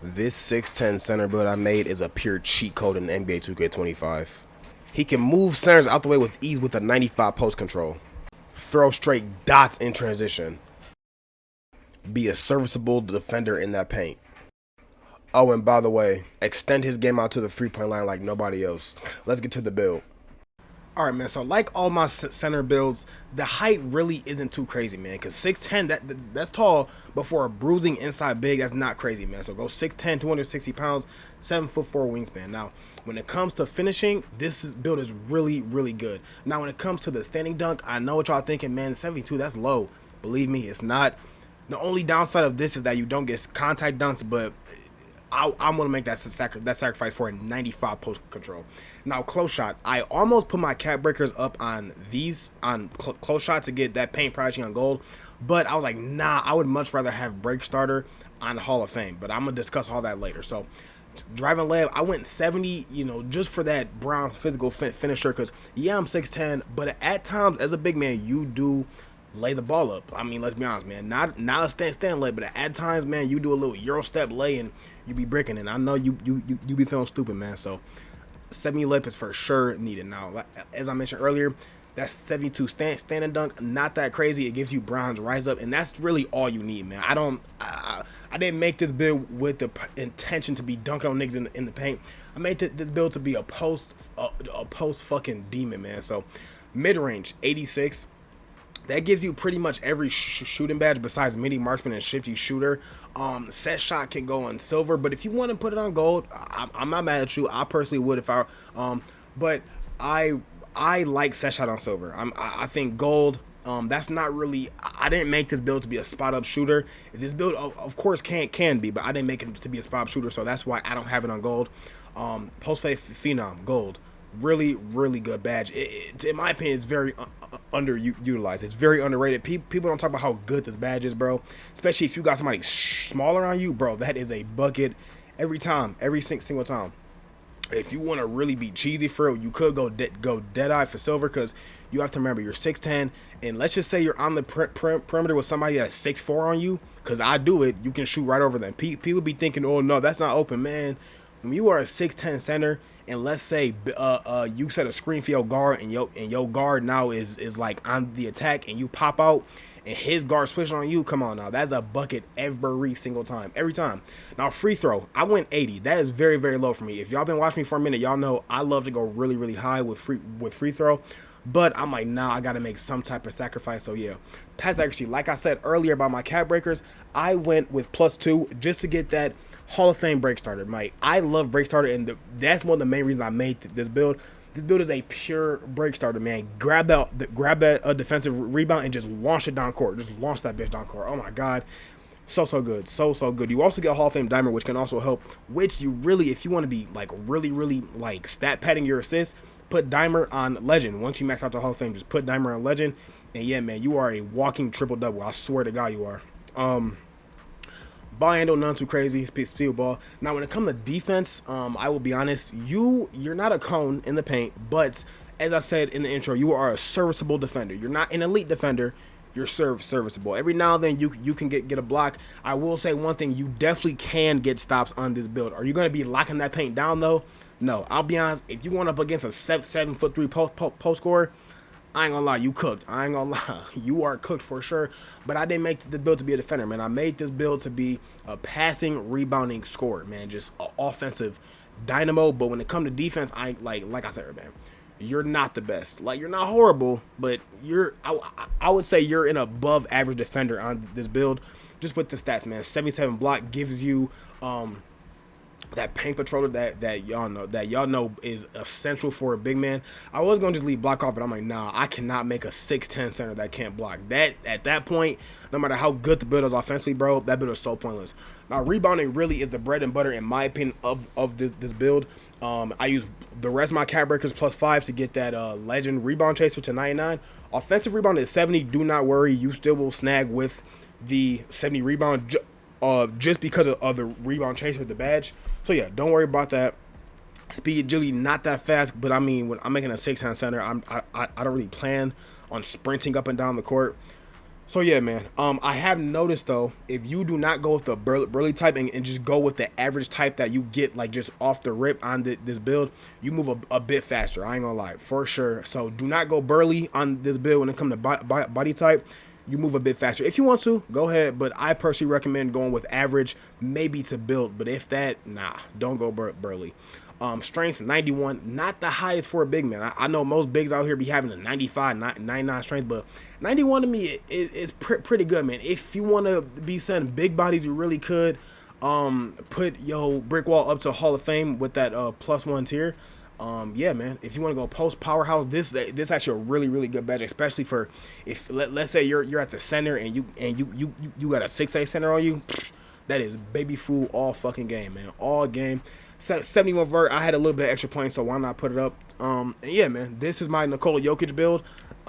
This 6'10 center build I made is a pure cheat code in NBA 2K25. He can move centers out the way with ease with a 95 post control. Throw straight dots in transition. Be a serviceable defender in that paint. Oh, and by the way, extend his game out to the 3-point line like nobody else. Let's get to the build. All right, man. So like all my center builds, the height really isn't too crazy, man. Cause 6'10", that's tall, but for a bruising inside big, that's not crazy, man. So go 6'10", 260 pounds, 7'4" wingspan. Now, when it comes to finishing, build is really, really good. Now, when it comes to the standing dunk, I know what y'all thinking, man. 72, that's low. Believe me, it's not. The only downside of this is that you don't get contact dunks, but I'm gonna make that sacrifice for a 95 post control. Now, close shot, I almost put my cap breakers up on these close shot to get that paint pricing on gold, but I was like, nah, I would much rather have break starter on Hall of Fame. But I'm gonna discuss all that later. So, driving layup, I went 70, just for that brown physical finisher. Because yeah, I'm 6'10", but at times as a big man, you do lay the ball up. I mean, let's be honest, man. Not a stand lay, but at times, man, you do a little Euro step lay and you be breaking. And I know you be feeling stupid, man. So 70 layup is for sure needed. Now, as I mentioned earlier, that's 72 stand and dunk. Not that crazy. It gives you bronze rise up, and that's really all you need, man. I didn't make this build with the intention to be dunking on niggas in the paint. I made this build to be a post fucking demon, man. So mid range 86. That gives you pretty much every shooting badge besides midi marksman and shifty shooter. Set shot can go on silver, but if you want to put it on gold, I'm not mad at you. I personally would if I, but I like set shot on silver. I think gold. That's not really. I didn't make this build to be a spot up shooter. This build, of course, can be, but I didn't make it to be a spot up shooter, so that's why I don't have it on gold. Post fade phenom gold. Really, really good badge. In my opinion, it's very underutilized. It's very underrated. People don't talk about how good this badge is, bro. Especially if you got somebody smaller on you, bro. That is a bucket every time, every single time. If you want to really be cheesy for it, you could go dead eye for silver, because you have to remember you're 6'10", and let's just say you're on the perimeter with somebody that's 6'4" on you, because I do it. You can shoot right over them. People be thinking, oh no, that's not open, man. When you are a 6'10" center, and let's say you set a screen for your guard, and your guard now is like on the attack, and you pop out, and his guard switch on you, come on now, that's a bucket every single time, every time. Now, free throw, I went 80. That is very, very low for me. If y'all been watching me for a minute, y'all know I love to go really, really high with free throw. But I'm like, nah, I got to make some type of sacrifice. So, yeah, pass accuracy. Like I said earlier about my cap breakers, I went with +2 just to get that Hall of Fame break starter. I love break starter, and that's one of the main reasons I made this build. This build is a pure break starter, man. Grab that defensive rebound and just launch it down court. Just launch that bitch down court. Oh, my God. So good. So good. You also get Hall of Fame Diamond, which can also help, which you really, if you want to be, like, really, really, like, stat padding your assists, put Dimer on Legend. Once you max out the Hall of Fame, just put Dimer on Legend. And, yeah, man, you are a walking triple-double. I swear to God you are. Ball handle, none too crazy. Speed ball. Now, when it comes to defense, I will be honest. You're not a cone in the paint, but as I said in the intro, you are a serviceable defender. You're not an elite defender. You're serviceable. Every now and then you can get a block. I will say one thing: you definitely can get stops on this build. Are you going to be locking that paint down though? No. I'll be honest. If you went up against a 7'3" post scorer, I ain't gonna lie, you cooked. I ain't gonna lie, you are cooked for sure. But I didn't make this build to be a defender, man. I made this build to be a passing, rebounding scorer, man. Just an offensive dynamo. But when it comes to defense, I like I said, man, you're not the best. Like, you're not horrible, but I would say you're an above average defender on this build. Just with the stats, man. 77 block gives you that paint patroller that y'all know is essential for a big man. I was gonna just leave block off, but I'm like, nah, I cannot make a 6'10" center that can't block. That at that point, no matter how good the build is offensively, bro, that build is so pointless. Now, rebounding really is the bread and butter, in my opinion, of this build. I use the rest of my cap breakers +5 to get that legend rebound chaser to 99. Offensive rebound is 70. Do not worry, you still will snag with the 70 rebound. Just because of the rebound chaser with the badge. So yeah, don't worry about that. Speed, agility, not that fast, but I mean, when I'm making a 6'10" center, I don't really plan on sprinting up and down the court. So yeah, man. I have noticed though, if you do not go with the burly type and just go with the average type that you get like just off the rip on this build, you move a bit faster. I ain't gonna lie, for sure. So do not go burly on this build when it comes to body type. You move a bit faster. If you want to, go ahead. But I personally recommend going with average, maybe to build. But if that, nah, don't go burly. Strength 91, not the highest for a big man. I know most bigs out here be having a 95, 99 strength, but 91 to me is pretty good, man. If you want to be sending big bodies, you really could put yo brick wall up to Hall of Fame with that +1 tier. Yeah, man. If you want to go post powerhouse, this actually a really good badge, especially for if let's say you're at the center and you got a 6A center on you. That is baby food all fucking game, man. All game. 71 vert. I had a little bit of extra points, so why not put it up? And yeah, man, this is my Nikola Jokic build.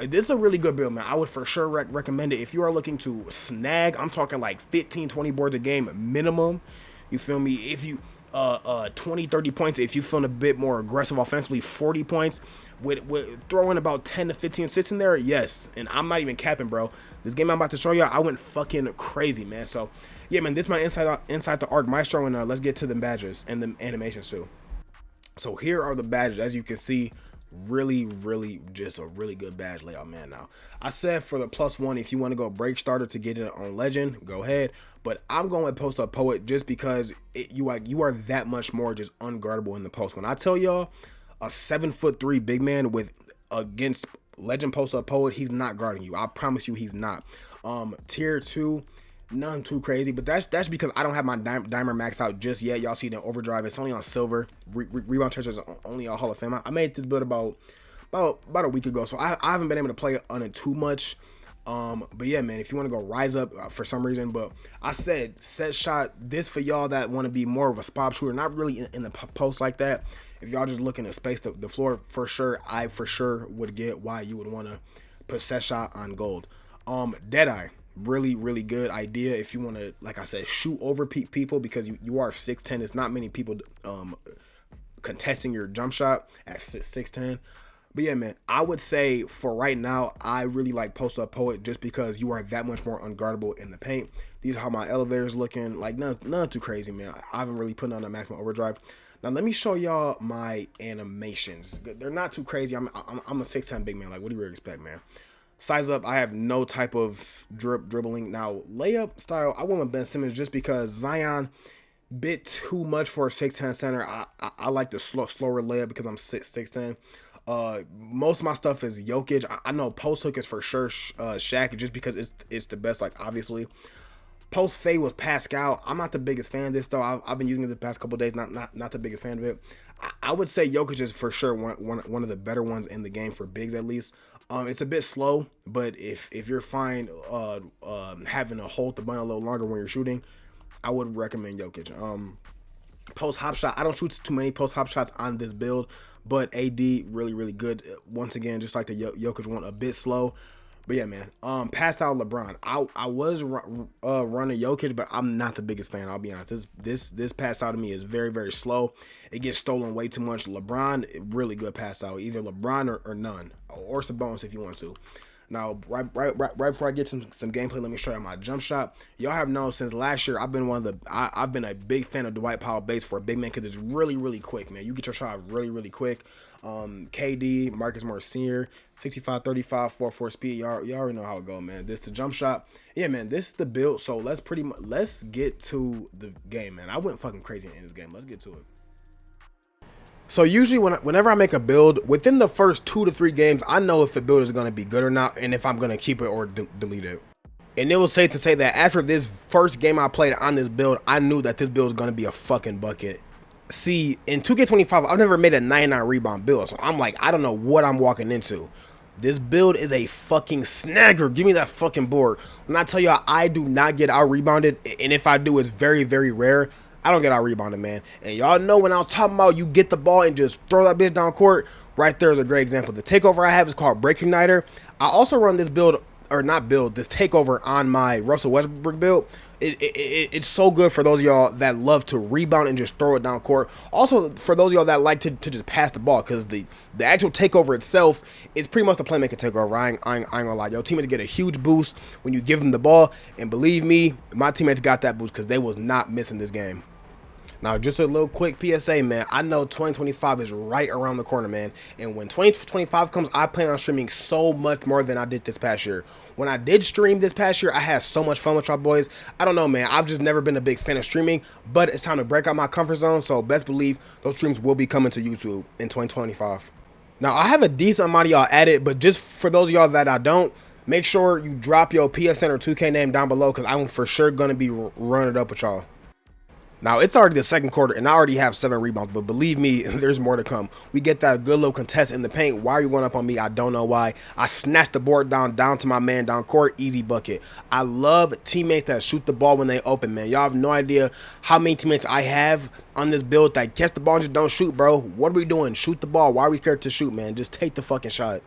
This is a really good build, man. I would for sure recommend it if you are looking to snag. I'm talking like 15-20 boards a game minimum. You feel me? If you 20-30 points if you feeling a bit more aggressive offensively, 40 points with throwing about 10 to 15 assists in there, yes. And I'm not even capping, bro. This game I'm about to show y'all, I went fucking crazy, man. So yeah, man, this is my inside the arc maestro, and let's get to the badges and the animations too. So here are the badges. As you can see, really just a really good badge layout, man. Now I said for the +1, if you want to go break starter to get it on legend, go ahead, but I'm going with post up poet just because you are that much more just unguardable in the post. When I tell y'all a 7'3" big man with against legend post up poet, he's not guarding you. I promise you he's not. Tier 2, none too crazy, but that's because I don't have my diamond maxed out just yet. Y'all see the overdrive, it's only on silver. Rebound touch is only on Hall of Fame. I made this build about a week ago, so I haven't been able to play on it too much. But yeah, man, if you want to go rise up for some reason, but I said set shot, this for y'all that want to be more of a spot shooter, not really in the post like that. If y'all just looking to space the floor, for sure, I for sure would get why you would want to put set shot on gold. Deadeye, really good idea if you want to, like I said, shoot over people, because you are 6'10". It's not many people contesting your jump shot at 6'10". But yeah, man, I would say for right now, I really like post up poet just because you are that much more unguardable in the paint. These are how my elevators looking, like none too crazy, man. I haven't really put on a maximum overdrive. Now let me show y'all my animations. They're not too crazy. I'm a 6'10" big man. Like, what do you really expect, man? Size up, I have no type of dribbling. Now layup style, I went with Ben Simmons just because Zion bit too much for a 6'10" center. I like the slower layup because I'm 6'10". Most of my stuff is Jokic. I know post hook is for sure Shaq, just because it's the best. Like, obviously, post fade was Pascal. I'm not the biggest fan of this though. I've been using it the past couple of days. Not the biggest fan of it. I would say Jokic is for sure one of the better ones in the game for bigs, at least. It's a bit slow, but if you're fine having to hold the ball a little longer when you're shooting, I would recommend Jokic. Post hop shot, I don't shoot too many post hop shots on this build, but AD really good. Once again, just like the Jokic one, a bit slow. But yeah, man. Passed out LeBron. I was running Jokic, but I'm not the biggest fan. I'll be honest. This pass out to me is very slow. It gets stolen way too much. LeBron, really good pass out. Either LeBron or none, or Sabonis if you want to. Now, right before I get some gameplay, let me show you my jump shot. Y'all have known since last year, I've been I've been a big fan of Dwight Powell base for a big man because it's really quick, man. You get your shot really quick. KD, Marcus Morris Sr., 65, 35, 4-4 speed. Y'all already know how it go, man. This the jump shot. Yeah, man, this is the build. So let's get to the game, man. I went fucking crazy in this game. Let's get to it. So usually whenever I make a build, within the first 2 to 3 games, I know if the build is going to be good or not, and if I'm going to keep it or delete it. And it was safe to say that after this first game I played on this build, I knew that this build was going to be a fucking bucket. See, in 2K25, I've never made a 99 rebound build, so I'm like, I don't know what I'm walking into. This build is a fucking snagger. Give me that fucking board. When I tell you I do not get out rebounded, and if I do, it's very rare. I don't get out rebounded, man. And y'all know when I was talking about you get the ball and just throw that bitch down court, right there is a great example. The takeover I have is called Break Igniter. I also run this build or not build, this takeover on my Russell Westbrook build, it's so good for those of y'all that love to rebound and just throw it down court. Also, for those of y'all that like to just pass the ball, because the actual takeover itself is pretty much the playmaking takeover. I ain't gonna lie. Your teammates get a huge boost when you give them the ball. And believe me, my teammates got that boost because they was not missing this game. Now, just a little quick PSA, man. I know 2025 is right around the corner, man. And when 2025 comes, I plan on streaming so much more than I did this past year. When I did stream this past year, I had so much fun with y'all boys. I don't know, man. I've just never been a big fan of streaming, but it's time to break out my comfort zone. So best believe those streams will be coming to YouTube in 2025. Now, I have a decent amount of y'all at it, but just for those of y'all that I don't, make sure you drop your PSN or 2K name down below because I'm for sure going to be running it up with y'all. Now, it's already the second quarter, and I already have 7 rebounds, but believe me, there's more to come. We get that good little contest in the paint. Why are you going up on me? I don't know why. I snatched the board down to my man down court. Easy bucket. I love teammates that shoot the ball when they open, man. Y'all have no idea how many teammates I have on this build that catch the ball and just don't shoot, bro. What are we doing? Shoot the ball. Why are we scared to shoot, man? Just take the fucking shot.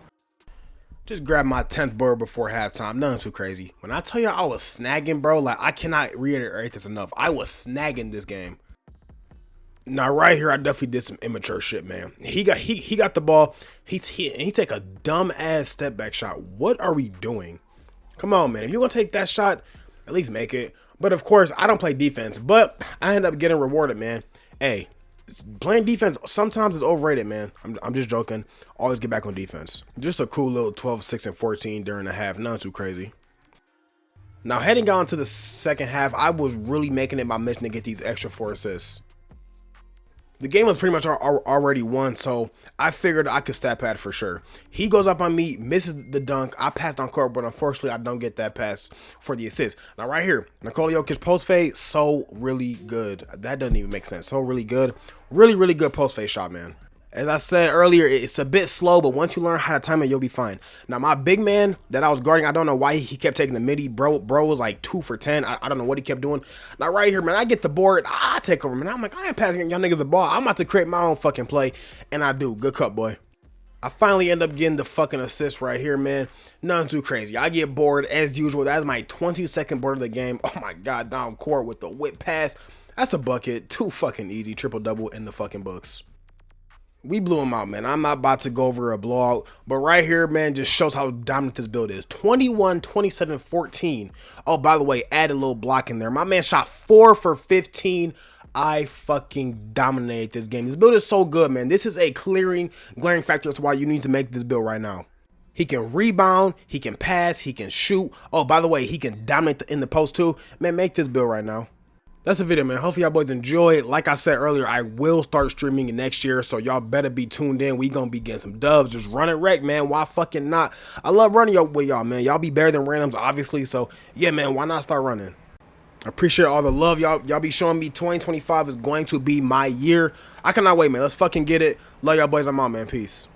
Just grab my 10th board before halftime. Nothing too crazy. When I tell you I was snagging, bro, like I cannot reiterate this enough. I was snagging this game. Now right here, I definitely did some immature shit, man. He got the ball. He take a dumb ass step back shot. What are we doing? Come on, man. If you're gonna take that shot, at least make it. But of course, I don't play defense, but I end up getting rewarded, man. Hey, playing defense sometimes is overrated, man. I'm just joking. Always get back on defense. Just a cool little 12, 6, and 14 during the half. Not too crazy. Now, heading on to the second half, I was really making it my mission to get these extra 4 assists. The game was pretty much already won, so I figured I could stat pad for sure. He goes up on me, misses the dunk. I passed on court, but unfortunately, I don't get that pass for the assist. Now, right here, Nikola Jokic post fade, so really good. That doesn't even make sense. So really good. Really, really good post fade shot, man. As I said earlier, it's a bit slow, but once you learn how to time it, you'll be fine. Now, my big man that I was guarding, I don't know why he kept taking the midi. Bro was like 2 for 10. I don't know what he kept doing. Now, right here, man, I get the board. I take over, man. I'm like, I ain't passing y'all niggas the ball. I'm about to create my own fucking play, and I do. Good cut, boy. I finally end up getting the fucking assist right here, man. Nothing too crazy. I get bored as usual. That's my 22nd board of the game. Oh, my God, down court with the whip pass. That's a bucket. Too fucking easy. Triple-double in the fucking books. We blew him out, man. I'm not about to go over a blowout, but right here, man, just shows how dominant this build is. 21, 27, 14. Oh, by the way, add a little block in there. My man shot 4 for 15. I fucking dominate this game. This build is so good, man. This is a glaring factor. That's why you need to make this build right now. He can rebound, he can pass, he can shoot. Oh, by the way, he can dominate in the post too. Man, make this build right now. That's the video, man. Hopefully y'all boys enjoy it. Like I said earlier, I will start streaming next year, so y'all better be tuned in. We gonna be getting some dubs. Just run it wreck, man. Why fucking not? I love running with y'all, man. Y'all be better than randoms, obviously. So yeah, man, why not start running? I appreciate all the love y'all be showing me. 2025 is going to be my year. I cannot wait, man. Let's fucking get it. Love y'all boys. I'm out, man. Peace.